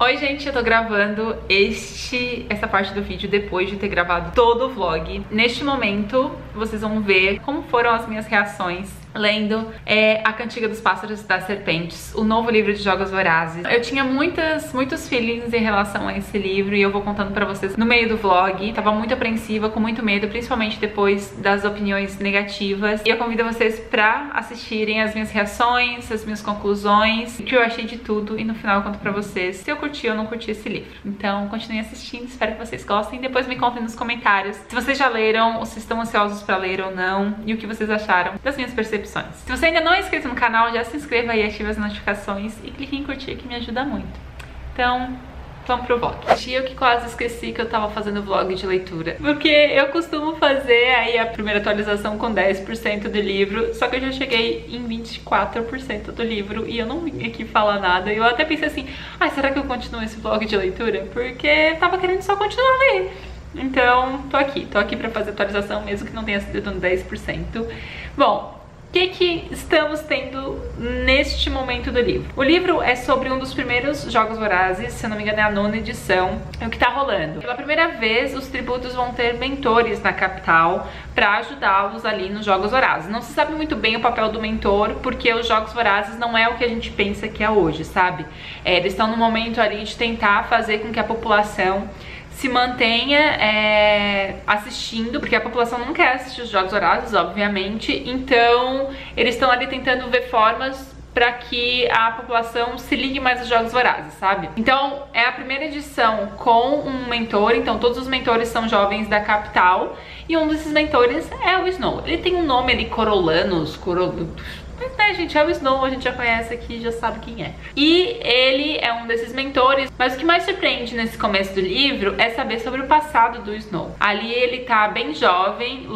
Oi gente, eu tô gravando essa parte do vídeo depois de ter gravado todo o vlog. Neste momento, vocês vão ver como foram as minhas reações lendo A Cantiga dos Pássaros e das Serpentes, o novo livro de Jogos Vorazes. Eu tinha muitos feelings em relação a esse livro e eu vou contando pra vocês no meio do vlog. Tava muito apreensiva, com muito medo, principalmente depois das opiniões negativas. E eu convido vocês pra assistirem as minhas reações, as minhas conclusões, o que eu achei de tudo, e no final eu conto pra vocês se eu curti ou não curti esse livro. Então continuem assistindo, espero que vocês gostem. Depois me contem nos comentários se vocês já leram, ou se estão ansiosos pra ler ou não, e o que vocês acharam das minhas percepções. Se você ainda não é inscrito no canal, já se inscreva aí, ative as notificações e clique em curtir, que me ajuda muito. Então, vamos pro vlog. Eu que quase esqueci que eu tava fazendo vlog de leitura, porque eu costumo fazer aí a primeira atualização com 10% do livro, só que eu já cheguei em 24% do livro e eu não vim aqui falar nada. Eu até pensei assim, ai, será que eu continuo esse vlog de leitura? Porque tava querendo só continuar a ler. Então, tô aqui pra fazer atualização, mesmo que não tenha sido no 10%. Bom, o que estamos tendo neste momento do livro? O livro é sobre um dos primeiros Jogos Vorazes, se eu não me engano é a 9ª edição, é o que tá rolando. Pela primeira vez, os tributos vão ter mentores na capital pra ajudá-los ali nos Jogos Vorazes. Não se sabe muito bem o papel do mentor, porque os Jogos Vorazes não é o que a gente pensa que é hoje, sabe? Eles estão no momento ali de tentar fazer com que a população se mantenha assistindo, porque a população não quer assistir os Jogos Vorazes, obviamente, então eles estão ali tentando ver formas para que a população se ligue mais aos Jogos Vorazes, sabe? Então, é a primeira edição com um mentor, então todos os mentores são jovens da capital, e um desses mentores é o Snow. Ele tem um nome ali, Coriolanus, mas né, gente, é o Snow, a gente já conhece aqui, já sabe quem é. E ele é um desses mentores, mas o que mais surpreende nesse começo do livro é saber sobre o passado do Snow. Ali ele tá bem jovem,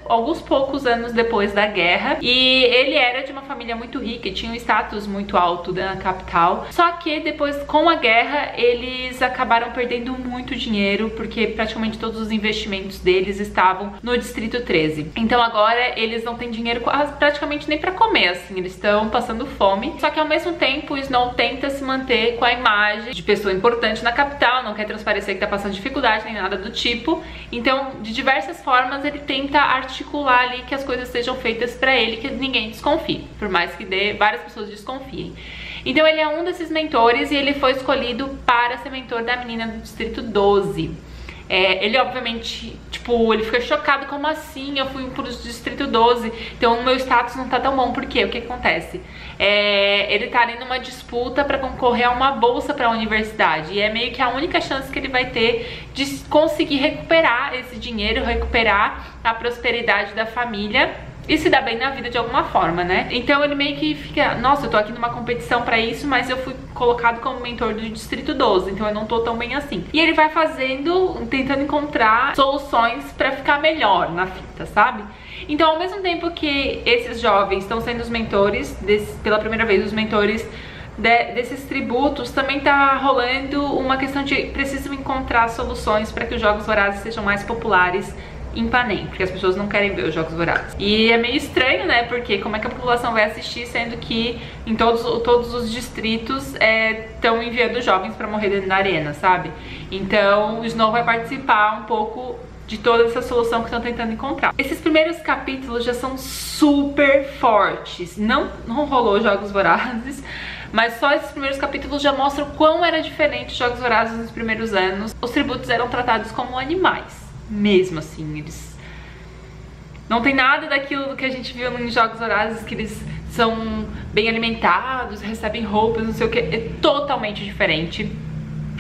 alguns poucos anos depois da guerra, e ele era de uma família muito rica, tinha um status muito alto na capital, só que depois, com a guerra, eles acabaram perdendo muito dinheiro, porque praticamente todos os investimentos deles estavam no Distrito 13. Então agora eles não têm dinheiro praticamente nem pra comer, assim, eles estão passando fome. Só que ao mesmo tempo o Snow tenta se manter com a imagem de pessoa importante na capital, não quer transparecer que tá passando dificuldade nem nada do tipo. Então, de diversas formas, ele tenta articular ali que as coisas sejam feitas pra ele, que ninguém desconfie, por mais que várias pessoas desconfiem. Então ele é um desses mentores e ele foi escolhido para ser mentor da menina do Distrito 12. Ele obviamente, tipo, ele fica chocado, como assim? Eu fui pro Distrito 12, então o meu status não tá tão bom. Por quê? O que acontece? Ele tá ali numa disputa pra concorrer a uma bolsa pra universidade, e é meio que a única chance que ele vai ter de conseguir recuperar esse dinheiro, recuperar a prosperidade da família e se dar bem na vida de alguma forma, né? Então ele meio que fica, nossa, eu tô aqui numa competição pra isso, mas eu fui colocado como mentor do Distrito 12, então eu não tô tão bem assim. E ele vai tentando encontrar soluções pra ficar melhor na fita, sabe? Então, ao mesmo tempo que esses jovens estão sendo os mentores, pela primeira vez, os mentores desses tributos, também tá rolando uma questão de precisam encontrar soluções para que os Jogos Vorazes sejam mais populares em Panem, porque as pessoas não querem ver os Jogos Vorazes. E é meio estranho, né, porque como é que a população vai assistir, sendo que em todos os distritos estão enviando jovens pra morrer dentro da arena, sabe? Então o Snow vai participar um pouco de toda essa solução que estão tentando encontrar. Esses primeiros capítulos já são super fortes. Não rolou Jogos Vorazes, mas só esses primeiros capítulos já mostram quão era diferente os Jogos Vorazes nos primeiros anos. Os tributos eram tratados como animais, mesmo assim, eles não tem nada daquilo que a gente viu nos Jogos Vorazes, que eles são bem alimentados, recebem roupas, não sei o que, é totalmente diferente.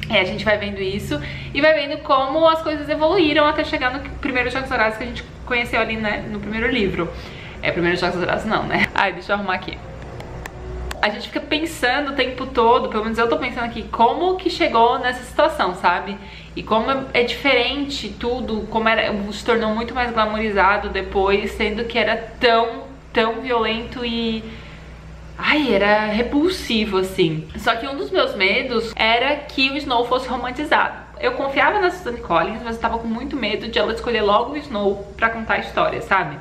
A gente vai vendo isso e vai vendo como as coisas evoluíram até chegar no primeiro Jogos Vorazes que a gente conheceu ali, né, no primeiro livro. Primeiro Jogos Vorazes não, né? Ai, deixa eu arrumar aqui. A gente fica pensando o tempo todo, pelo menos eu tô pensando aqui, como que chegou nessa situação, sabe? E como é diferente tudo, como se tornou muito mais glamourizado depois, sendo que era tão violento e... ai, era repulsivo, assim. Só que um dos meus medos era que o Snow fosse romantizado. Eu confiava na Suzanne Collins, mas eu tava com muito medo de ela escolher logo o Snow pra contar a história, sabe?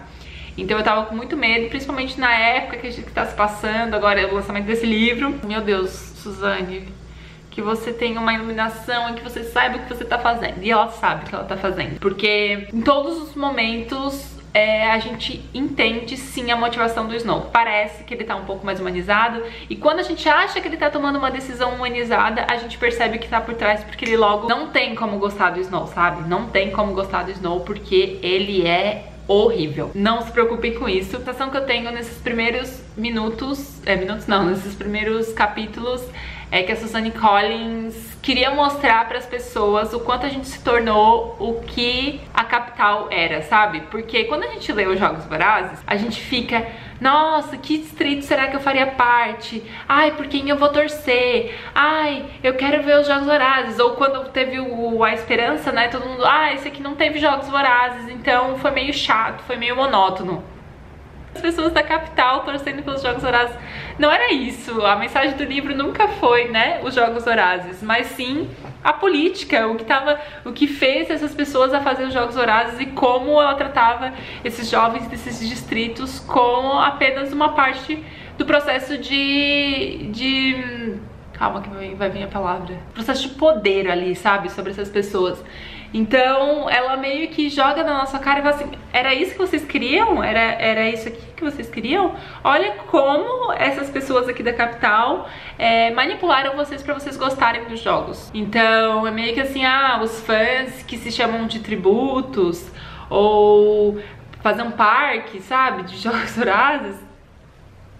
Então eu tava com muito medo, principalmente na época que a gente tá se passando, agora é o lançamento desse livro. Meu Deus, Suzanne, que você tenha uma iluminação e que você saiba o que você tá fazendo. E ela sabe o que ela tá fazendo, porque em todos os momentos a gente entende sim a motivação do Snow. Parece que ele tá um pouco mais humanizado, e quando a gente acha que ele tá tomando uma decisão humanizada, a gente percebe que tá por trás, porque ele logo não tem como gostar do Snow, sabe? Não tem como gostar do Snow, porque ele é horrível. Não se preocupem com isso. A sensação que eu tenho nesses primeiros nesses primeiros capítulos é que a Suzanne Collins queria mostrar para as pessoas o quanto a gente se tornou o que a capital era, sabe? Porque quando a gente lê os Jogos Vorazes, a gente fica, nossa, que distrito será que eu faria parte? Ai, por quem eu vou torcer? Ai, eu quero ver os Jogos Vorazes. Ou quando teve a Esperança, né, todo mundo, esse aqui não teve Jogos Vorazes, então foi meio chato, foi meio monótono. As pessoas da capital torcendo pelos Jogos Vorazes. Não era isso, a mensagem do livro nunca foi, né, os Jogos Vorazes, mas sim a política, o que fez essas pessoas a fazer os Jogos Vorazes e como ela tratava esses jovens desses distritos como apenas uma parte do processo calma que vai vir a palavra. Processo de poder ali, sabe, sobre essas pessoas. Então ela meio que joga na nossa cara e fala assim, era isso que vocês queriam? Era isso aqui que vocês queriam? Olha como essas pessoas aqui da capital manipularam vocês pra vocês gostarem dos jogos. Então é meio que assim, os fãs que se chamam de tributos, ou fazer um parque, sabe, de Jogos Vorazes.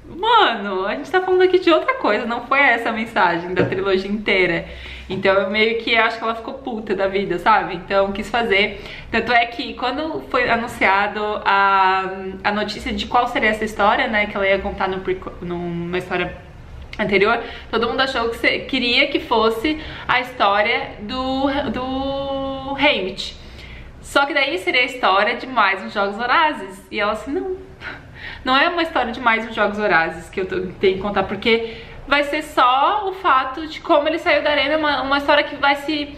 Mano, a gente tá falando aqui de outra coisa, não foi essa a mensagem da trilogia inteira. Então eu meio que acho que ela ficou puta da vida, sabe? Então quis fazer. Tanto é que quando foi anunciado a notícia de qual seria essa história, né, que ela ia contar numa história anterior, todo mundo achou que queria que fosse a história do Haymitch. Só que daí seria a história de mais uns Jogos Vorazes. E ela assim, não é uma história de mais uns Jogos Vorazes que eu tenho que contar, porque vai ser só o fato de como ele saiu da arena, uma história que vai se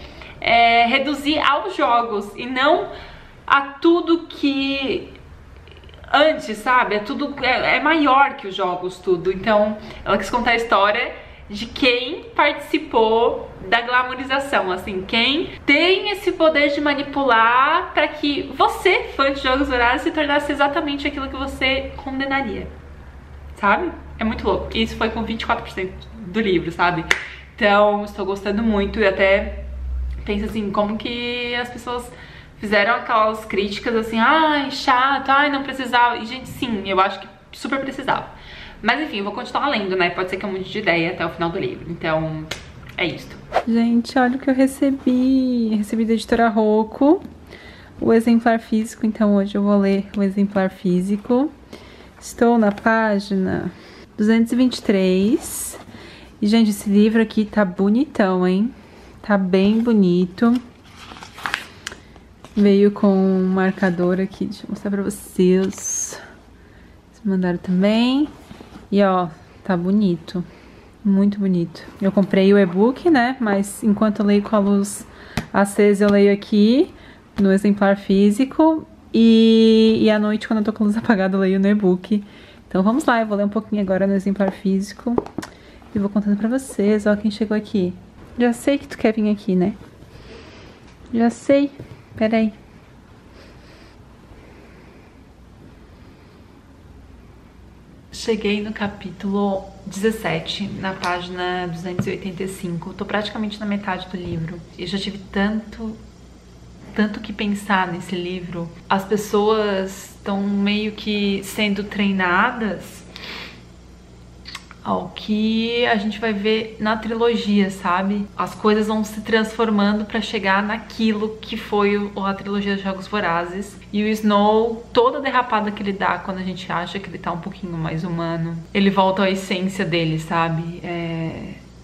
reduzir aos jogos e não a tudo que antes, sabe? É maior que os jogos, tudo. Então ela quis contar a história de quem participou da glamorização, assim, quem tem esse poder de manipular para que você, fã de Jogos Vorazes, se tornasse exatamente aquilo que você condenaria, sabe? É muito louco. E isso foi com 24% do livro, sabe? Então, estou gostando muito e até penso assim, como que as pessoas fizeram aquelas críticas assim, chato, não precisava. E, gente, sim, eu acho que super precisava. Mas enfim, eu vou continuar lendo, né? Pode ser que eu mude de ideia até o final do livro. Então, é isto. Gente, olha o que eu recebi. Recebi da editora Rocco o exemplar físico. Então hoje eu vou ler o exemplar físico. Estou na página 223. E, gente, esse livro aqui tá bonitão, hein? Tá bem bonito. Veio com um marcador aqui. Deixa eu mostrar pra vocês. Eles mandaram também. E ó, tá bonito, muito bonito. Eu comprei o e-book, né, mas enquanto eu leio com a luz acesa eu leio aqui no exemplar físico e à noite, quando eu tô com a luz apagada, eu leio no e-book. Então vamos lá, eu vou ler um pouquinho agora no exemplar físico e vou contando pra vocês. Ó quem chegou aqui. Já sei que tu quer vir aqui, né? Já sei, peraí. Cheguei no capítulo 17, na página 285. Tô praticamente na metade do livro. Eu já tive tanto que pensar nesse livro. As pessoas estão meio que sendo treinadas ao que a gente vai ver na trilogia, sabe? As coisas vão se transformando pra chegar naquilo que foi a trilogia dos Jogos Vorazes. E o Snow, toda a derrapada que ele dá quando a gente acha que ele tá um pouquinho mais humano, ele volta à essência dele, sabe?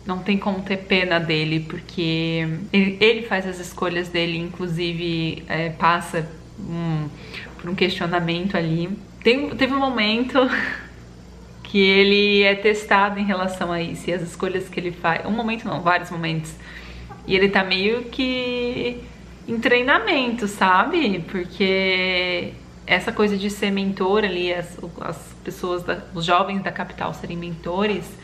Não tem como ter pena dele, porque ele faz as escolhas dele, inclusive passa por um questionamento ali. Teve um momento que ele é testado em relação a isso e as escolhas que ele faz. Um momento não, vários momentos. E ele tá meio que em treinamento, sabe? Porque essa coisa de ser mentor ali, as pessoas, os jovens da capital serem mentores,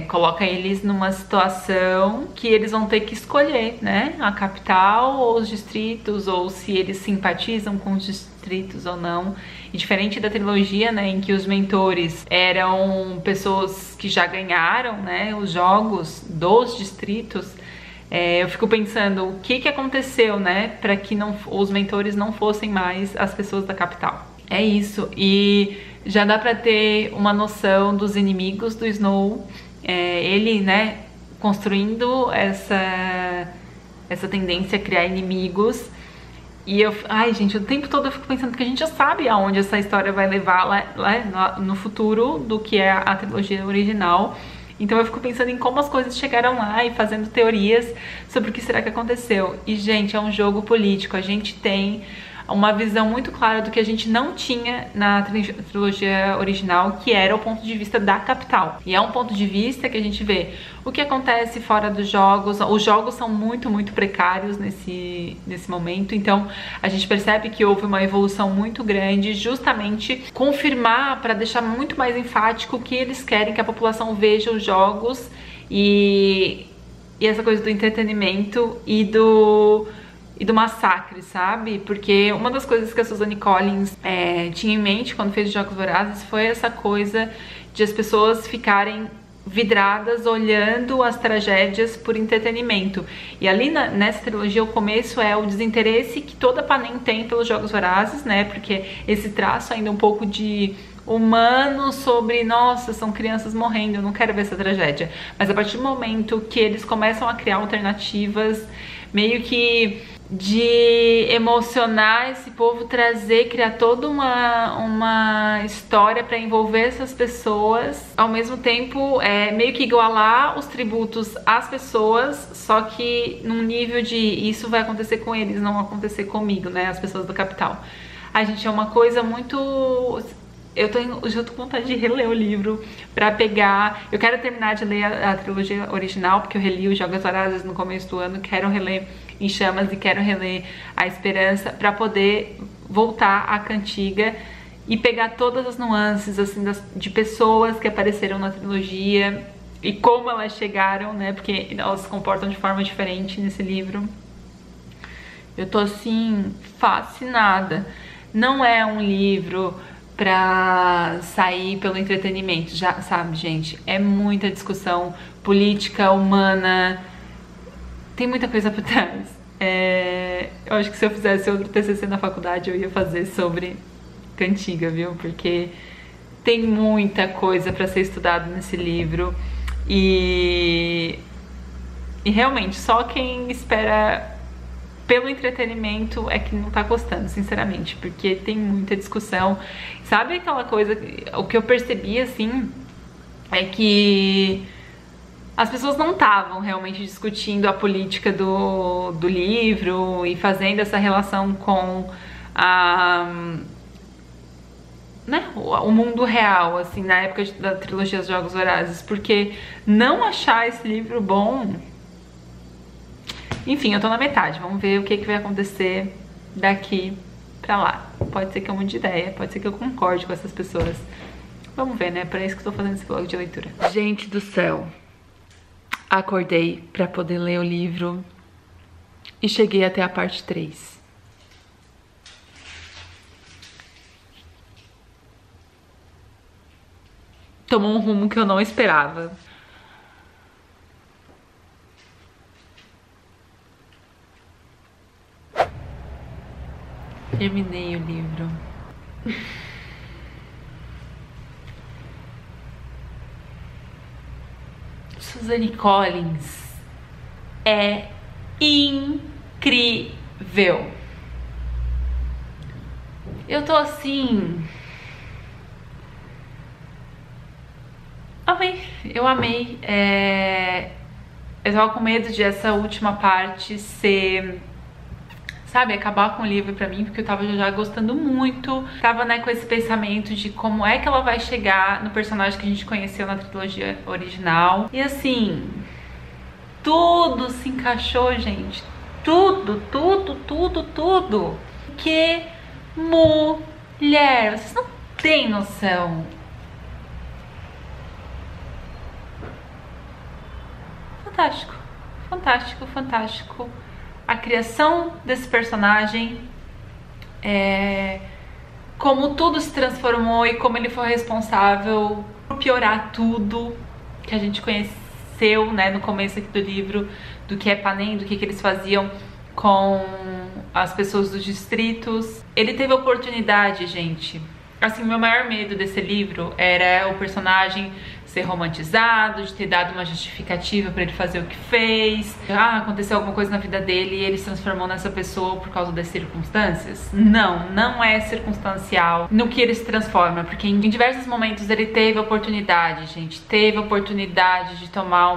coloca eles numa situação que eles vão ter que escolher, né? A capital ou os distritos, ou se eles simpatizam com os distritos ou não. E diferente da trilogia, né, em que os mentores eram pessoas que já ganharam, né, os jogos dos distritos, eu fico pensando o que aconteceu, né, para que os mentores não fossem mais as pessoas da capital. É isso, e já dá pra ter uma noção dos inimigos do Snow, ele, né, construindo essa tendência a criar inimigos. E ai gente, o tempo todo eu fico pensando que a gente já sabe aonde essa história vai levar lá no futuro do que é a trilogia original. Então eu fico pensando em como as coisas chegaram lá e fazendo teorias sobre o que será que aconteceu. E gente, é um jogo político, a gente tem uma visão muito clara do que a gente não tinha na trilogia original, que era o ponto de vista da capital. E é um ponto de vista que a gente vê o que acontece fora dos jogos. Os jogos são muito precários nesse momento, então a gente percebe que houve uma evolução muito grande, justamente confirmar, para deixar muito mais enfático que eles querem que a população veja os jogos e essa coisa do entretenimento e do massacre, sabe? Porque uma das coisas que a Suzanne Collins tinha em mente quando fez os Jogos Vorazes foi essa coisa de as pessoas ficarem vidradas olhando as tragédias por entretenimento. E ali nessa trilogia o começo é o desinteresse que toda Panem tem pelos Jogos Vorazes, né? Porque esse traço ainda um pouco de humano sobre, nossa, são crianças morrendo, eu não quero ver essa tragédia. Mas a partir do momento que eles começam a criar alternativas, meio que de emocionar esse povo, criar toda uma história para envolver essas pessoas, ao mesmo tempo meio que igualar os tributos às pessoas, só que num nível de isso vai acontecer com eles, não acontecer comigo, né, as pessoas da capital. A gente, é uma coisa muito... Eu já tô com vontade de reler o livro pra pegar... Eu quero terminar de ler a trilogia original, porque eu reli os Jogos Vorazes no começo do ano. Quero reler Em Chamas e quero reler A Esperança pra poder voltar à Cantiga e pegar todas as nuances, assim, de pessoas que apareceram na trilogia e como elas chegaram, né? Porque elas se comportam de forma diferente nesse livro. Eu tô, assim, fascinada. Não é um livro pra sair pelo entretenimento, já sabe, gente, é muita discussão política, humana, tem muita coisa por trás. Eu acho que se eu fizesse outro TCC na faculdade eu ia fazer sobre Cantiga, viu, porque tem muita coisa pra ser estudado nesse livro e realmente só quem espera pelo entretenimento é que não tá gostando, sinceramente, porque tem muita discussão. Sabe aquela coisa, o que eu percebi, assim, é que as pessoas não estavam realmente discutindo a política do livro e fazendo essa relação com né, o mundo real, assim, na época da trilogia dos Jogos Vorazes, porque não achar esse livro bom... Enfim, eu tô na metade, vamos ver o que vai acontecer daqui pra lá. Pode ser que eu mude de ideia, pode ser que eu concorde com essas pessoas. Vamos ver, né? Pra isso que eu tô fazendo esse vlog de leitura. Gente do céu, acordei pra poder ler o livro e cheguei até a parte 3. Tomou um rumo que eu não esperava. Terminei o livro. Suzanne Collins é incrível. Eu tô assim... Amei, eu amei. Eu tava com medo de essa última parte ser... sabe, acabar com o livro pra mim, porque eu tava já gostando muito. Tava, né, com esse pensamento de como é que ela vai chegar no personagem que a gente conheceu na trilogia original. E assim, tudo se encaixou, gente. Tudo. Que mulher! Vocês não têm noção. fantástico, fantástico, fantástico. A criação desse personagem, como tudo se transformou e como ele foi responsável por piorar tudo que a gente conheceu, né, no começo aqui do livro, do que é Panem, do que eles faziam com as pessoas dos distritos. Ele teve a oportunidade, gente, assim, meu maior medo desse livro era o personagem ser romantizado, de ter dado uma justificativa pra ele fazer o que fez. Aconteceu alguma coisa na vida dele e ele se transformou nessa pessoa por causa das circunstâncias. Não, não é circunstancial no que ele se transforma, porque em diversos momentos ele teve a oportunidade, gente, teve a oportunidade de tomar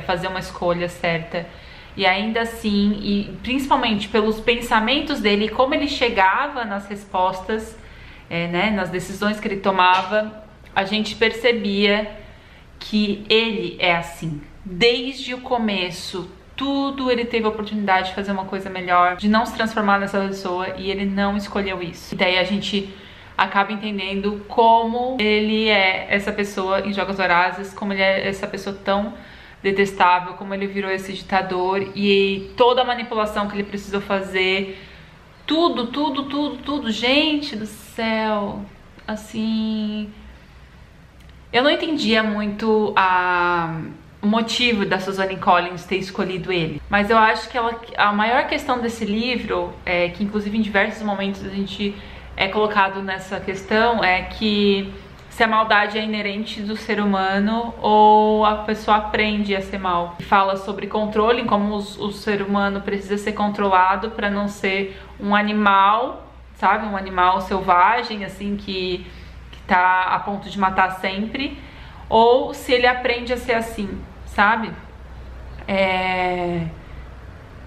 fazer uma escolha certa. E ainda assim, e principalmente pelos pensamentos dele, como ele chegava nas respostas, né, nas decisões que ele tomava, a gente percebia que ele é assim. Desde o começo, tudo ele teve a oportunidade de fazer uma coisa melhor, de não se transformar nessa pessoa, e ele não escolheu isso. E daí a gente acaba entendendo como ele é essa pessoa em Jogos Vorazes, como ele é essa pessoa tão detestável, como ele virou esse ditador, e toda a manipulação que ele precisou fazer, tudo, gente do céu, assim, eu não entendia muito o motivo da Suzanne Collins ter escolhido ele, mas eu acho que a maior questão desse livro, que inclusive em diversos momentos a gente é colocado nessa questão, é que se a maldade é inerente do ser humano ou a pessoa aprende a ser mal. Fala sobre controle, como o ser humano precisa ser controlado para não ser um animal, sabe? Um animal selvagem, assim, que tá a ponto de matar sempre. Ou se ele aprende a ser assim, sabe?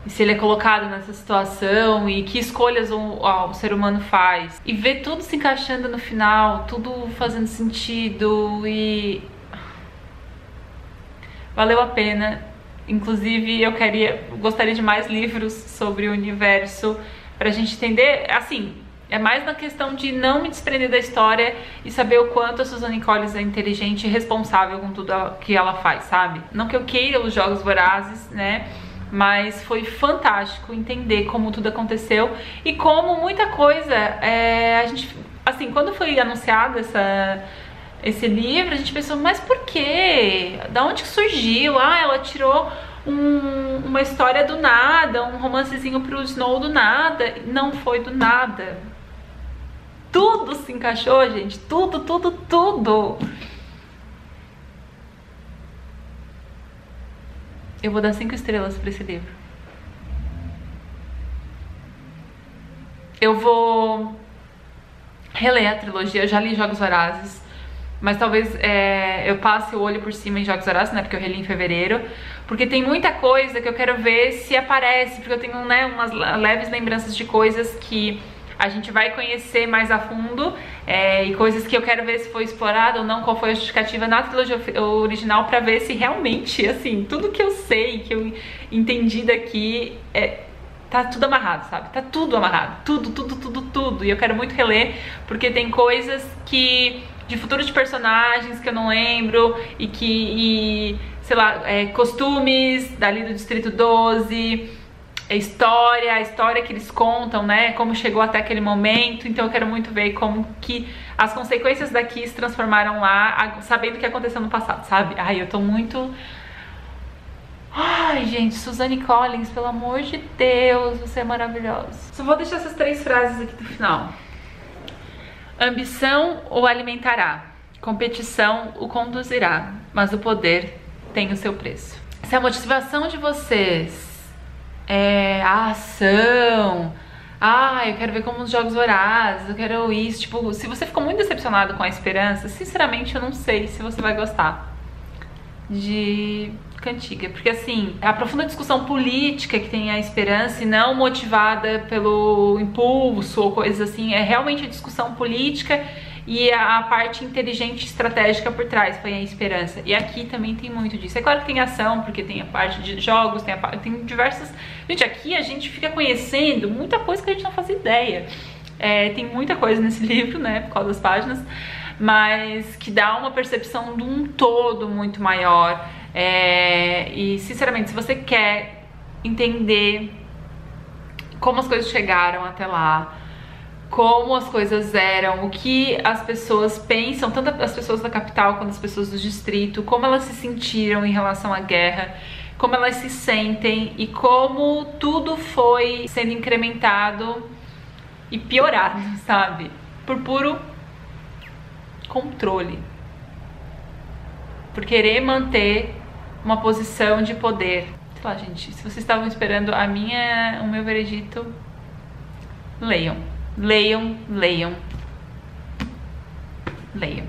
E se ele é colocado nessa situação e que escolhas o ser humano faz. E ver tudo se encaixando no final, tudo fazendo sentido e... valeu a pena. Inclusive eu gostaria de mais livros sobre o universo pra gente entender, assim, é mais na questão de não me desprender da história e saber o quanto a Suzanne Collins é inteligente e responsável com tudo que ela faz, sabe? Não que eu queira os Jogos Vorazes, né? Mas foi fantástico entender como tudo aconteceu e como muita coisa, a gente, assim, quando foi anunciado esse livro, a gente pensou, mas por quê? Da onde que surgiu? Ela tirou uma história do nada, um romancezinho pro Snow do nada. Não foi do nada. Tudo se encaixou, gente, tudo. Eu vou dar 5 estrelas pra esse livro. Eu vou reler a trilogia, eu já li Jogos Vorazes, mas talvez eu passe o olho por cima em Jogos Vorazes, né, porque eu reli em fevereiro, porque tem muita coisa que eu quero ver se aparece, porque eu tenho, né, umas leves lembranças de coisas que a gente vai conhecer mais a fundo, e coisas que eu quero ver se foi explorado ou não, qual foi a justificativa na trilogia original, pra ver se realmente, assim, tudo que eu sei, que eu entendi daqui, tá tudo amarrado, sabe? Tá tudo amarrado, tudo. E eu quero muito reler, porque tem coisas de futuro de personagens que eu não lembro, sei lá, costumes dali do Distrito 12, a história que eles contam, né, como chegou até aquele momento. Então eu quero muito ver como que as consequências daqui se transformaram lá, sabendo o que aconteceu no passado, sabe? Ai, eu tô muito... Ai, gente, Suzanne Collins, pelo amor de Deus, você é maravilhosa. Só vou deixar essas 3 frases aqui do final. Ambição o alimentará, competição o conduzirá, mas o poder tem o seu preço. Se a motivação de vocês a ação, eu quero ver como os Jogos Vorazes, eu quero isso, tipo, se você ficou muito decepcionado com a Esperança, sinceramente eu não sei se você vai gostar de Cantiga, porque assim, a profunda discussão política que tem a Esperança e não motivada pelo impulso ou coisas assim, é realmente a discussão política e a parte inteligente e estratégica por trás foi a Esperança. E aqui também tem muito disso. É claro que tem ação, porque tem a parte de jogos, tem diversas... Gente, aqui a gente fica conhecendo muita coisa que a gente não faz ideia. Tem muita coisa nesse livro, né, por causa das páginas, mas que dá uma percepção de um todo muito maior, E sinceramente, se você quer entender como as coisas chegaram até lá, como as coisas eram, o que as pessoas pensam, tanto as pessoas da capital quanto as pessoas do distrito, como elas se sentiram em relação à guerra, como elas se sentem e como tudo foi sendo incrementado e piorado, sabe? Por puro controle. Por querer manter uma posição de poder. Sei lá, gente, se vocês estavam esperando o meu veredito, leiam. Leiam, leiam, leiam.